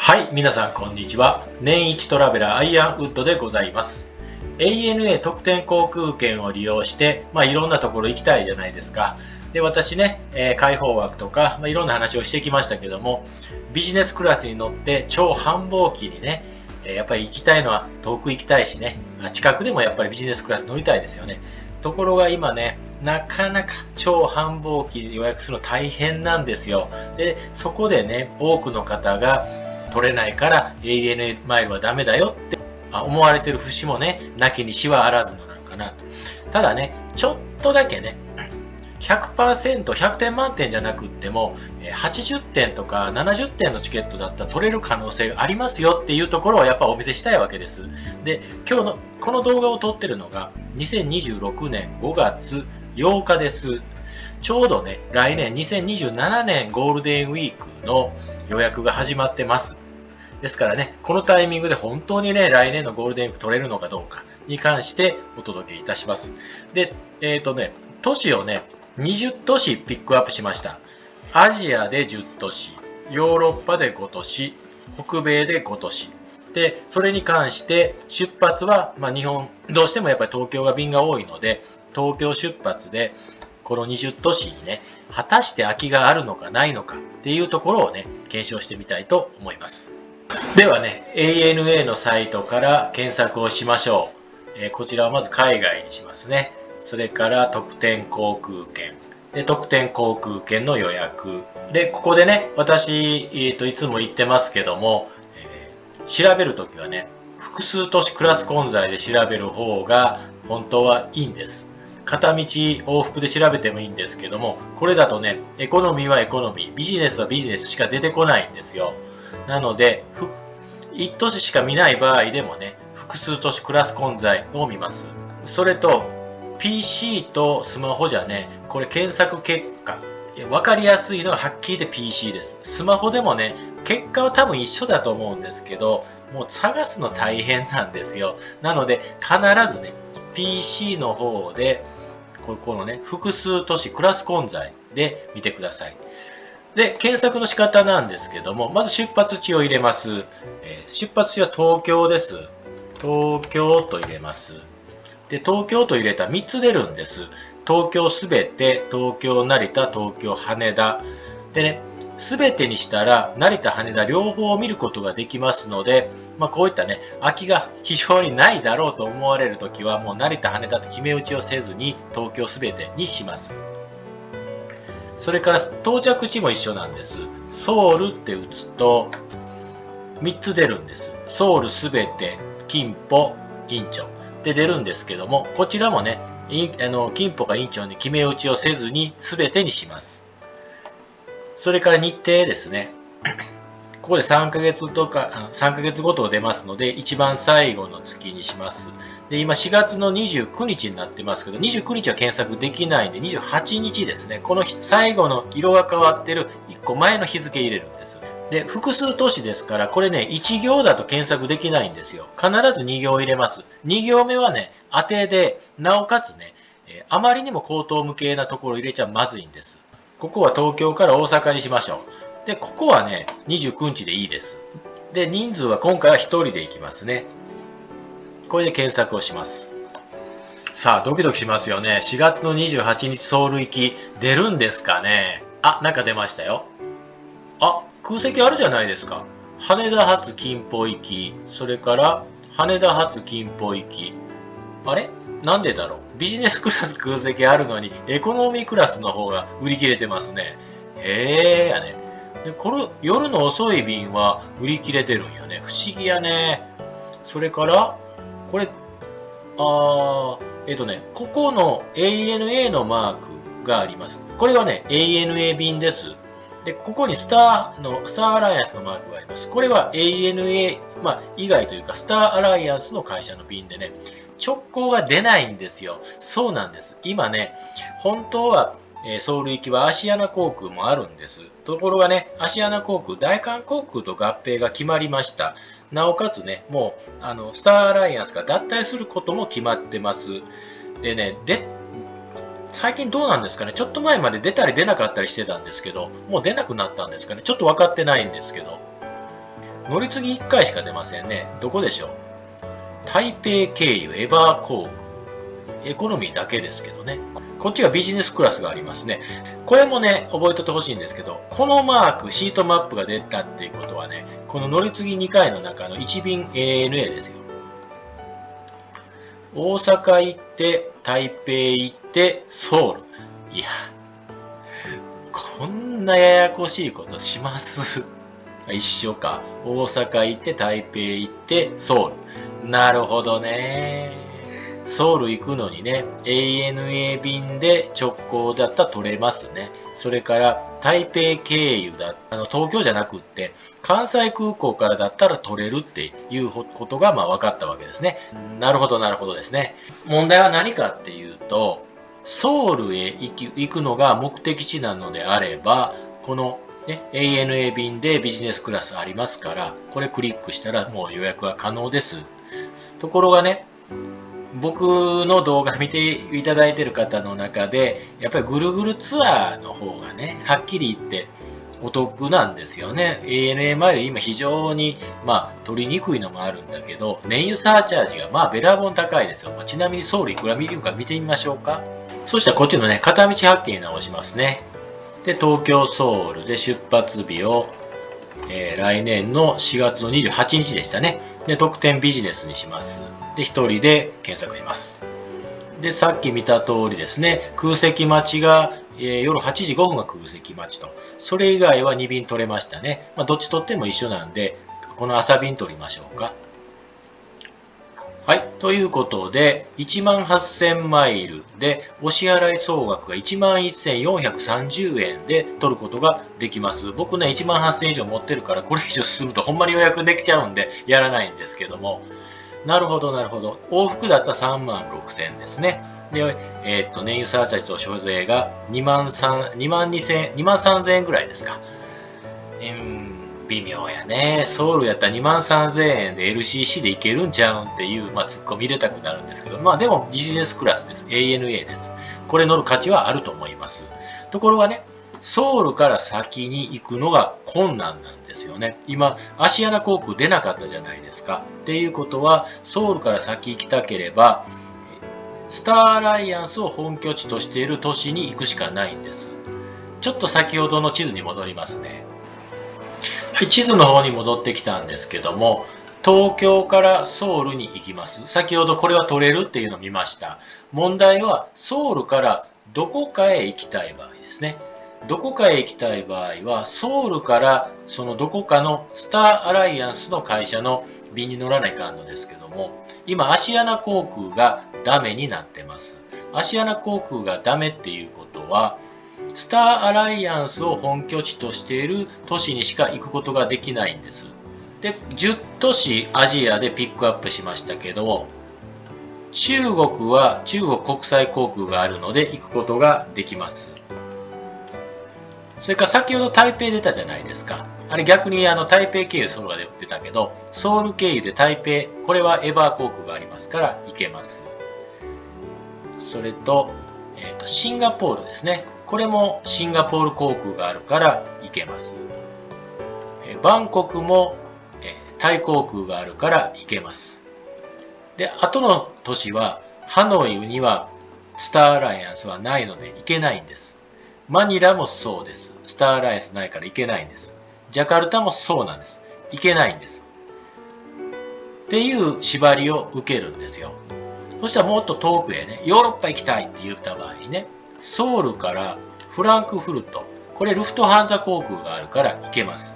はい、皆さんこんにちは。年一トラベラーアイアンウッドでございます。ANA 特典航空券を利用して、いろんなところ行きたいじゃないですか。で、私ね、開放枠とか、いろんな話をしてきましたけども、ビジネスクラスに乗って超繁忙期にね、やっぱり行きたいのは遠く行きたいしね、近くでもやっぱりビジネスクラス乗りたいですよね。ところが今ね、なかなか超繁忙期予約するの大変なんですよ。で、そこでね、多くの方が取れないから ANA マイルはダメだよって思われてる節もね、なきにしはあらずのなんかなと。ただね、ちょっとだけね、100%、100点満点じゃなくっても、80点とか70点のチケットだったら取れる可能性がありますよっていうところをやっぱお見せしたいわけです。で、今日のこの動画を撮ってるのが2026年5月8日です。ちょうどね、来年2027年ゴールデンウィークの予約が始まってます。ですからね、このタイミングで本当にね、来年のゴールデンウィーク取れるのかどうかに関してお届けいたします。で、都市をね、20都市ピックアップしました。アジアで10都市、ヨーロッパで5都市、北米で5都市。で、それに関して出発は、日本、どうしてもやっぱり東京が便が多いので、東京出発で、この20都市にね、果たして空きがあるのかないのかっていうところをね、検証してみたいと思います。ではね、ANA のサイトから検索をしましょう。こちらはまず海外にしますね。それから特典航空券。で、特典航空券の予約。で、ここでね、私、いつも言ってますけども、調べるときはね、複数都市クラス混在で調べる方が本当はいいんです。片道往復で調べてもいいんですけども、これだとね、エコノミーはエコノミー、ビジネスはビジネスしか出てこないんですよ。なので、1都市しか見ない場合でもね、複数都市クラス混在を見ます。それと、PC とスマホじゃね、これ検索結果、わかりやすいのははっきり言って PC です。スマホでもね、結果は多分一緒だと思うんですけど、もう探すの大変なんですよ。なので、必ずね、PC の方で、このね、複数都市クラス混在で見てください。で、検索の仕方なんですけども、まず出発地を入れます。出発地は東京です。東京と入れます。で、東京と入れたら3つ出るんです。東京すべて、東京成田、東京羽田。でね、すべてにしたら成田羽田両方見ることができますので、こういったね、空きが非常にないだろうと思われるときは、もう成田羽田と決め打ちをせずに東京すべてにします。それから到着地も一緒なんです。ソウルって打つと3つ出るんです。ソウルすべて、キンポ、インチョで出るんですけども、こちらもね、キンポかインチョに決め打ちをせずにすべてにします。それから日程ですね。ここで3ヶ月とか、3ヶ月ごと出ますので、一番最後の月にします。で、今4月の29日になってますけど、29日は検索できないんで、28日ですね。この最後の色が変わってる1個前の日付入れるんです。で、複数都市ですから、これね、1行だと検索できないんですよ。必ず2行入れます。2行目はね、当てで、なおかつね、あまりにも口頭無形なところ入れちゃまずいんです。ここは東京から大阪にしましょう。で、ここはね、29日でいいです。で、人数は今回は1人で行きますね。これで検索をします。さあ、ドキドキしますよね。4月の28日ソウル行き出るんですかね。あ、なんか出ましたよ。あ、空席あるじゃないですか。羽田発金浦行き、それから羽田発金浦行き。あれなんでだろう。ビジネスクラス空席あるのにエコノミークラスの方が売り切れてますね。へえやね。で、これ、夜の遅い便は売り切れてるんやね。不思議やね。それから、これ、ここの ANA のマークがあります。これはね、ANA 便です。で、ここにスターアライアンスのマークがあります。これは ANA、以外というか、スターアライアンスの会社の便でね、直行が出ないんですよ。そうなんです。今ね、本当は、ソウル行きはアシアナ航空もあるんです。ところがね、アシアナ航空、大韓航空と合併が決まりました。なおかつね、もう、スターアライアンスが脱退することも決まってます。でね、最近どうなんですかね、ちょっと前まで出たり出なかったりしてたんですけど、もう出なくなったんですかね、ちょっと分かってないんですけど。乗り継ぎ1回しか出ませんね。どこでしょう。台北経由エバー航空。エコノミーだけですけどね。こっちがビジネスクラスがありますね。これもね、覚えておいてほしいんですけど、このマーク、シートマップが出たっていうことはね、この乗り継ぎ2回の中の1便 ANA ですよ。大阪行って、台北行って、ソウル。いや、こんなややこしいことします一緒か。大阪行って、台北行って、ソウル。なるほどね。ソウル行くのにね、ANA 便で直行だったら取れますね。それから台北経由だ、東京じゃなくって、関西空港からだったら取れるっていうことが分かったわけですね。なるほど、なるほどですね。問題は何かっていうと、ソウルへ行くのが目的地なのであれば、このね、ANA 便でビジネスクラスありますから、これクリックしたらもう予約は可能です。ところがね、僕の動画見ていただいている方の中で、やっぱりぐるぐるツアーの方がね、はっきり言ってお得なんですよね。ANA マイル今非常に、取りにくいのもあるんだけど、燃油サーチャージがべらぼん高いですよ。ちなみにソウルいくら見るか見てみましょうか。そしたらこっちのね、片道発見に直しますね。で、東京ソウルで出発日を来年の4月の28日でしたね。で、特典ビジネスにします。で、1人で検索します。で、さっき見た通りですね、空席待ちが、夜8時5分が空席待ちと。それ以外は2便取れましたね。どっち取っても一緒なんで、この朝便取りましょうか。はい。ということで、18,000マイルで、お支払い総額が11,430円で取ることができます。僕ね、18,000以上持ってるから、これ以上進むとほんまに予約できちゃうんで、やらないんですけども。なるほど、なるほど。往復だったら36,000ですね。で、燃油サーチャージと所税が23,000円ぐらいですか。微妙やね。ソウルやったら23,000円で LCC で行けるんちゃうんっていう、ツッコミ入れたくなるんですけど、でもビジネスクラスです。ANA です。これ乗る価値はあると思います。ところがね、ソウルから先に行くのが困難なんですよね。今、アシアナ航空出なかったじゃないですか。っていうことは、ソウルから先行きたければ、スターアライアンスを本拠地としている都市に行くしかないんです。ちょっと先ほどの地図に戻りますね。はい、地図の方に戻ってきたんですけども、東京からソウルに行きます。先ほどこれは取れるっていうのを見ました。問題はソウルからどこかへ行きたい場合ですね。どこかへ行きたい場合は、ソウルからそのどこかのスターアライアンスの会社の便に乗らないかんのですけども、今アシアナ航空がダメになってます。アシアナ航空がダメっていうことは、スターアライアンスを本拠地としている都市にしか行くことができないんです。で、10都市アジアでピックアップしましたけど、中国は中国国際航空があるので行くことができます。それから先ほど台北出たじゃないですか。あれ逆に台北経由ソウルが出たけど、ソウル経由で台北、これはエバー航空がありますから行けます。それと、シンガポールですね。これもシンガポール航空があるから行けます。バンコクもタイ航空があるから行けます。で、後の都市はハノイにはスターアライアンスはないので行けないんです。マニラもそうです。スターアライアンスないから行けないんです。ジャカルタもそうなんです。行けないんです。っていう縛りを受けるんですよ。そしたらもっと遠くへね、ヨーロッパ行きたいって言った場合にね、ソウルからフランクフルト、これルフトハンザ航空があるから行けます。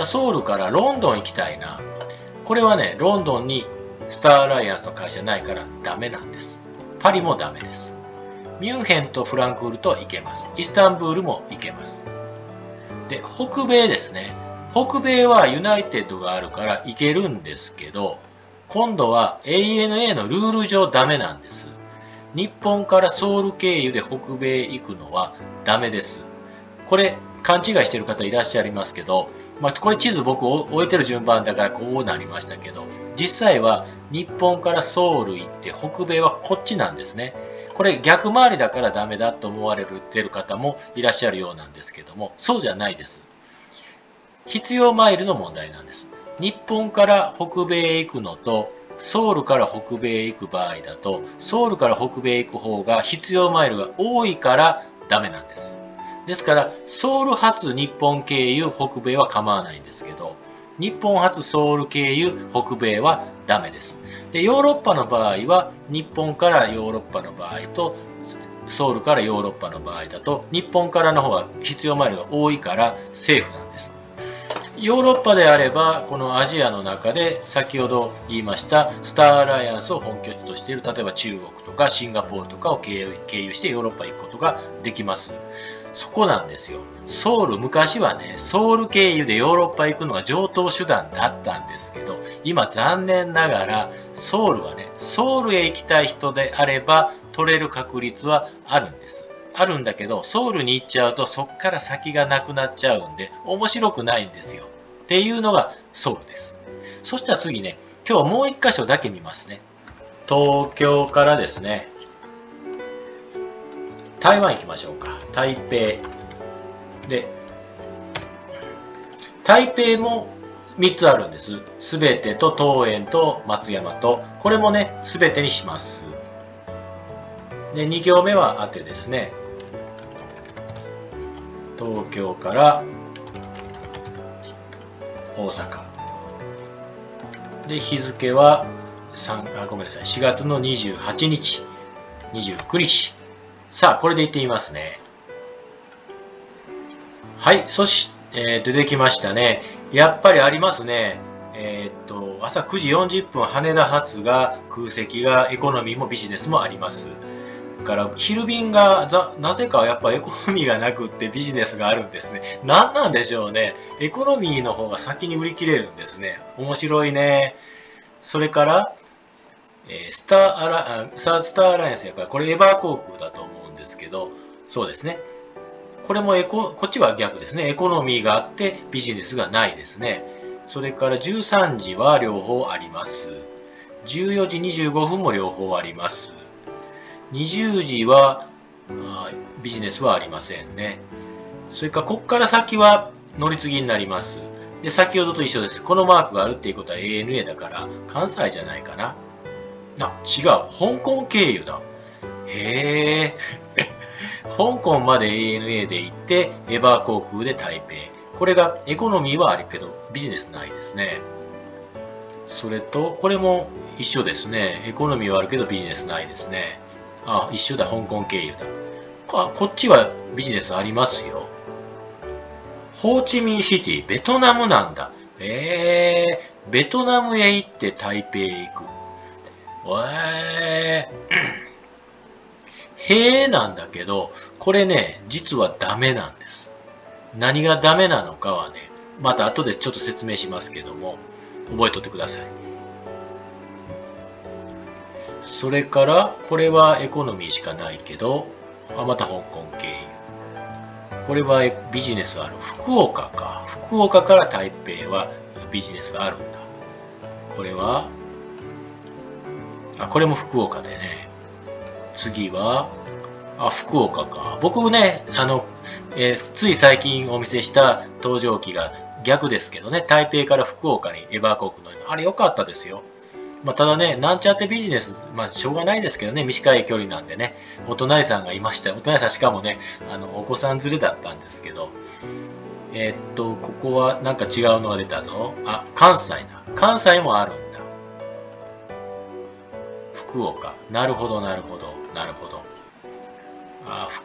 ソウルからロンドン行きたいな。これはね、ロンドンにスターアライアンスの会社ないからダメなんです。パリもダメです。ミュンヘンとフランクフルトは行けます。イスタンブールも行けます。で、北米ですね。北米はユナイテッドがあるから行けるんですけど、今度は ANA のルール上ダメなんです。日本からソウル経由で北米行くのはダメです。これ勘違いしている方いらっしゃいますけど、これ地図僕置いてる順番だからこうなりましたけど、実際は日本からソウル行って北米はこっちなんですね。これ逆回りだからダメだと思われている方もいらっしゃるようなんですけども、そうじゃないです。必要マイルの問題なんです。日本から北米へ行くのと、ソウルから北米へ行く場合だと、ソウルから北米へ行く方が必要マイルが多いからダメなんです。ですから、ソウル発日本経由北米は構わないんですけど、日本発ソウル経由北米はダメです。で、ヨーロッパの場合は、日本からヨーロッパの場合と、ソウルからヨーロッパの場合だと、日本からの方が必要マイルが多いからセーフなんです。ヨーロッパであれば、このアジアの中で先ほど言いましたスターアライアンスを本拠地としている、例えば中国とかシンガポールとかを経由してヨーロッパへ行くことができます。そこなんですよ。ソウル、昔はね、ソウル経由でヨーロッパ行くのが常套手段だったんですけど、今残念ながらソウルはね、ソウルへ行きたい人であれば取れる確率はあるんです。あるんだけど、ソウルに行っちゃうとそっから先がなくなっちゃうんで、面白くないんですよ。っていうのがソウルです。そしたら次ね、今日もう一箇所だけ見ますね。東京からですね、台湾行きましょうか。台北。で、台北も3つあるんです。すべてと桃園と松山と、これもね、すべてにします。で、2行目は当てですね。東京から大阪。で、日付は4月の28日、29日。さあ、これでいってみますね。はい、出てきましたね。やっぱりありますね。朝9時40分、羽田発が空席がエコノミーもビジネスもあります。から昼便がなぜかやっぱエコノミーがなくってビジネスがあるんですね。何なんでしょうね。エコノミーの方が先に売り切れるんですね。面白いね。それから、スターアライアンスやからこれエバー航空だと思うんですけど、そうですね。これもこっちは逆ですね。エコノミーがあってビジネスがないですね。それから13時は両方あります。14時25分も両方あります。20時はビジネスはありませんね。それからこっから先は乗り継ぎになります。で、先ほどと一緒です。このマークがあるっていうことは ANA だから関西じゃないかな。違う。香港経由だ。へえ。香港まで ANA で行って、エバー航空で台北。これがエコノミーはあるけど、ビジネスないですね。それと、これも一緒ですね。エコノミーはあるけどビジネスないですね。一緒だ。香港経由だ。こっちはビジネスありますよ。ホーチミンシティ、ベトナムなんだ。ベトナムへ行って台北へ行く。へえなんだけど、これね、実はダメなんです。何がダメなのかはね、また後でちょっと説明しますけども、覚えとってください。それから、これはエコノミーしかないけど、また香港経由。これはビジネスがある。福岡か。福岡から台北はビジネスがあるんだ。これは、これも福岡でね。次は、福岡か。僕ね、つい最近お見せした搭乗機が逆ですけどね、台北から福岡にエバー航空乗ります。あれ良かったですよ。ただね、なんちゃってビジネス、しょうがないですけどね、短い距離なんでね、お隣さんがいましたよ。お隣さんしかもね、お子さん連れだったんですけど、ここはなんか違うのが出たぞ。関西だ。関西もあるんだ。福岡。なるほど、なるほど、なるほど。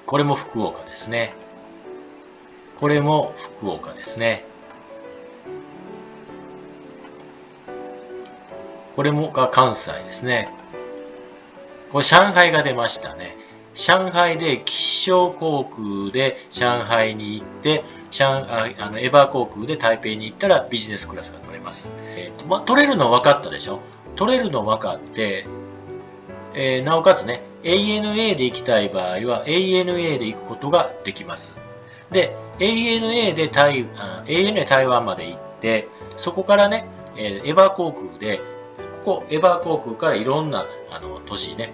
これも福岡ですね。これも福岡ですね。これも関西ですね。これ上海が出ましたね。上海で吉祥航空で上海に行って、エバー航空で台北に行ったらビジネスクラスが取れます。取れるの分かったでしょ？取れるの分かって、なおかつね、ANA で行きたい場合は ANA で行くことができます。で、ANA で台湾まで行って、そこからね、エバー航空で、エバー航空からいろんな都市ね、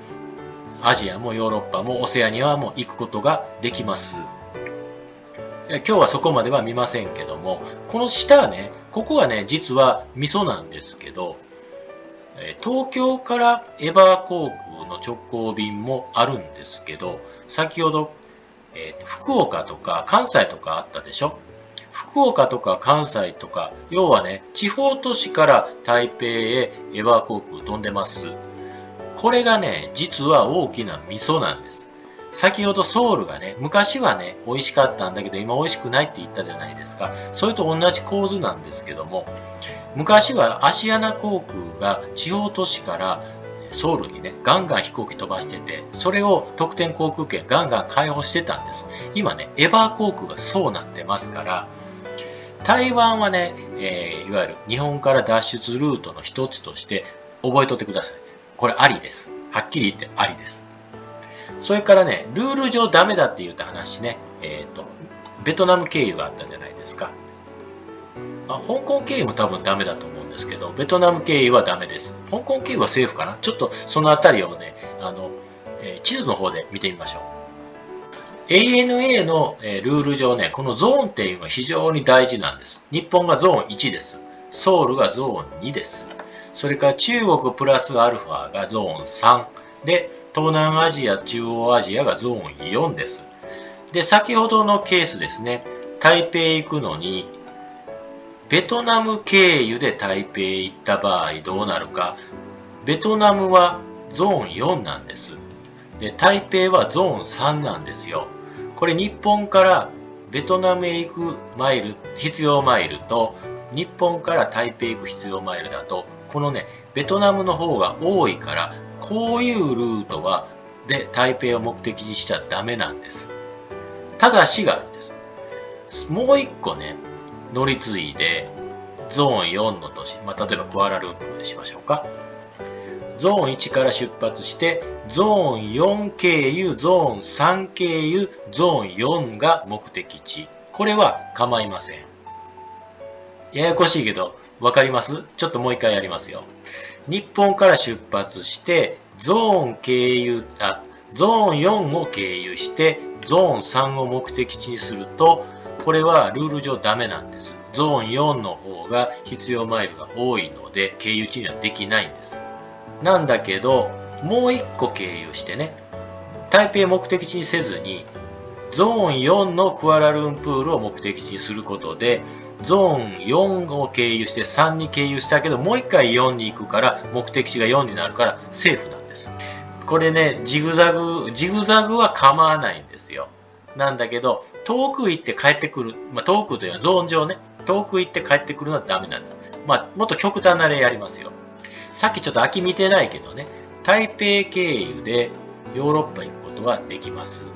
アジアもヨーロッパもオセアニアも行くことができます。今日はそこまでは見ませんけども、この下ね、ここがね、実は味噌なんですけど、東京からエバー航空の直行便もあるんですけど、先ほど、福岡とか関西とかあったでしょ。福岡とか関西とか、要はね、地方都市から台北へエバー航空飛んでます。これがね、実は大きなミソなんです。先ほどソウルがね、昔はね、美味しかったんだけど、今美味しくないって言ったじゃないですか。それと同じ構図なんですけども、昔はアシアナ航空が地方都市からソウルにね、ガンガン飛行機飛ばしてて、それを特典航空券ガンガン開放してたんです。今ね、エバー航空がそうなってますから、台湾はね、いわゆる日本から脱出ルートの一つとして覚えとってください。これありです。はっきり言ってありです。それからね、ルール上ダメだって言った話ね、ベトナム経由があったじゃないですか。香港経由も多分ダメだと思うんですけど、ベトナム経由はダメです。香港経由はセーフかな。ちょっとそのあたりをね、地図の方で見てみましょう。ANA のルール上ね、このゾーンっていうのが非常に大事なんです。日本がゾーン1です。ソウルがゾーン2です。それから中国プラスアルファがゾーン3。で、東南アジア、中央アジアがゾーン4です。で、先ほどのケースですね、台北行くのに、ベトナム経由で台北行った場合どうなるか。ベトナムはゾーン4なんです。で、台北はゾーン3なんですよ。これ日本からベトナムへ行くマイル、必要マイルと、日本から台北行く必要マイルだと、このね、ベトナムの方が多いから、こういうルートは、で、台北を目的にしちゃダメなんです。ただしがあるんです。もう一個ね、乗り継いで、ゾーン4の都市、例えばクアラルンプールにしましょうか。ゾーン1から出発して、ゾーン4経由、ゾーン3経由、ゾーン4が目的地。これは構いません。ややこしいけど、わかります？ちょっともう一回やりますよ。日本から出発して、ゾーン4を経由して、ゾーン3を目的地にすると、これはルール上ダメなんです。ゾーン4の方が必要マイルが多いので、経由地にはできないんです。なんだけど、もう一個経由してね、台北目的地にせずに、ゾーン4のクアラルンプールを目的地にすることで、ゾーン4を経由して3に経由したけど、もう一回4に行くから、目的地が4になるからセーフなんです。これね、ジグザグは構わないんですよ。なんだけど、遠く行って帰ってくる。遠くというのはゾーン上ね、遠く行って帰ってくるのはダメなんです。もっと極端な例やりますよ。さっきちょっと秋見てないけどね、台北経由でヨーロッパ行くことはできます。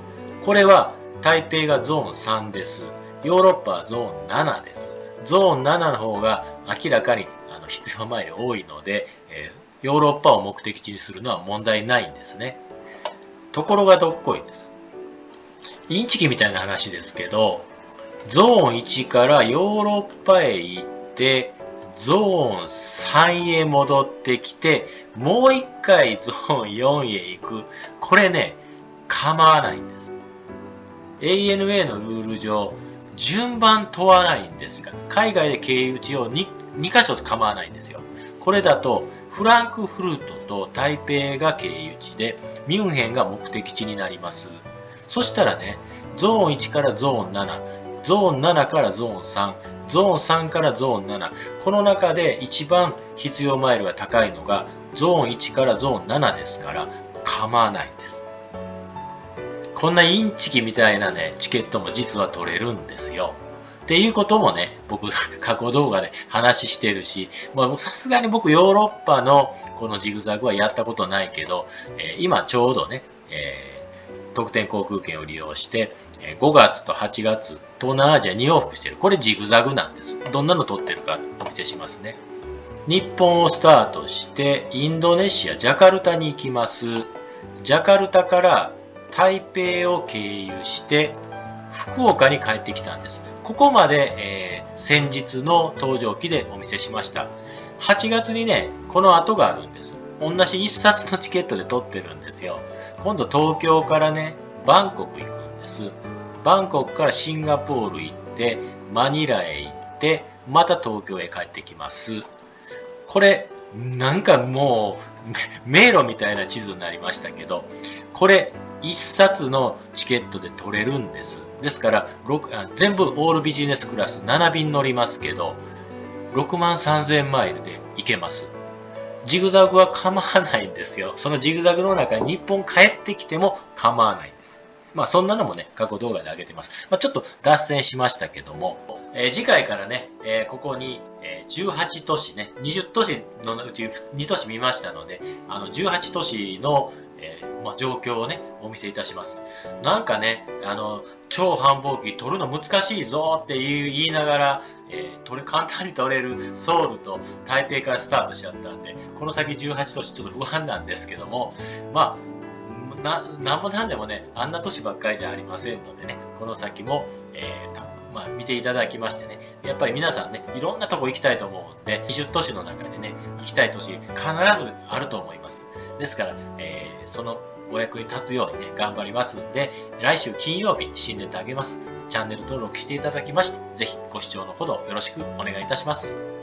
これは台北がゾーン3です。ヨーロッパはゾーン7です。ゾーン7の方が明らかに必要マイル多いので、ヨーロッパを目的地にするのは問題ないんですね。ところがどっこいです。インチキみたいな話ですけど、ゾーン1からヨーロッパへ行って、ゾーン3へ戻ってきて、もう一回ゾーン4へ行く。これね、構わないんです。ANA のルール上、順番問わないんですが、海外で経由地を 2箇所構わないんですよ。これだと、フランクフルトと台北が経由地で、ミュンヘンが目的地になります。そしたらね、ゾーン1からゾーン7、ゾーン7からゾーン3、ゾーン3からゾーン7、この中で一番必要マイルが高いのがゾーン1からゾーン7ですから構わないんです。こんなインチキみたいなね、チケットも実は取れるんですよ。っていうこともね、僕過去動画で話してるし、さすがに僕ヨーロッパのこのジグザグはやったことないけど、今ちょうどね、特典航空券を利用して、5月と8月、東南アジア2往復してる。これジグザグなんです。どんなの撮ってるかお見せしますね。日本をスタートして、インドネシア、ジャカルタに行きます。ジャカルタから台北を経由して、福岡に帰ってきたんです。ここまで、先日の搭乗機でお見せしました。8月にね、この後があるんです。同じ1冊のチケットで取ってるんですよ。今度東京からね、バンコク行くんです。バンコクからシンガポール行って、マニラへ行って、また東京へ帰ってきます。これ、なんかもう、迷路みたいな地図になりましたけど、これ、1冊のチケットで取れるんです。ですから、全部オールビジネスクラス7便乗りますけど、63,000マイルで行けます。ジグザグは構わないんですよ。そのジグザグの中に日本帰ってきても構わないんです。そんなのもね、過去動画で上げてます。ちょっと脱線しましたけども、次回からね、ここに、18都市ね、20都市のうち2都市見ましたので、18都市の、状況をね、お見せいたします。なんかね、超繁忙期取るの難しいぞって言いながら、簡単に取れるソウルと台北からスタートしちゃったんで、この先18都市ちょっと不安なんですけども、なんもなんでもね、あんな都市ばっかりじゃありませんのでね、この先も、見ていただきましてね、やっぱり皆さんね、いろんなとこ行きたいと思うんで、20都市の中でね、行きたい都市必ずあると思います。ですから、そのお役に立つようにね、頑張りますんで、来週金曜日、新ネタあげます。チャンネル登録していただきまして、ぜひご視聴のほどよろしくお願いいたします。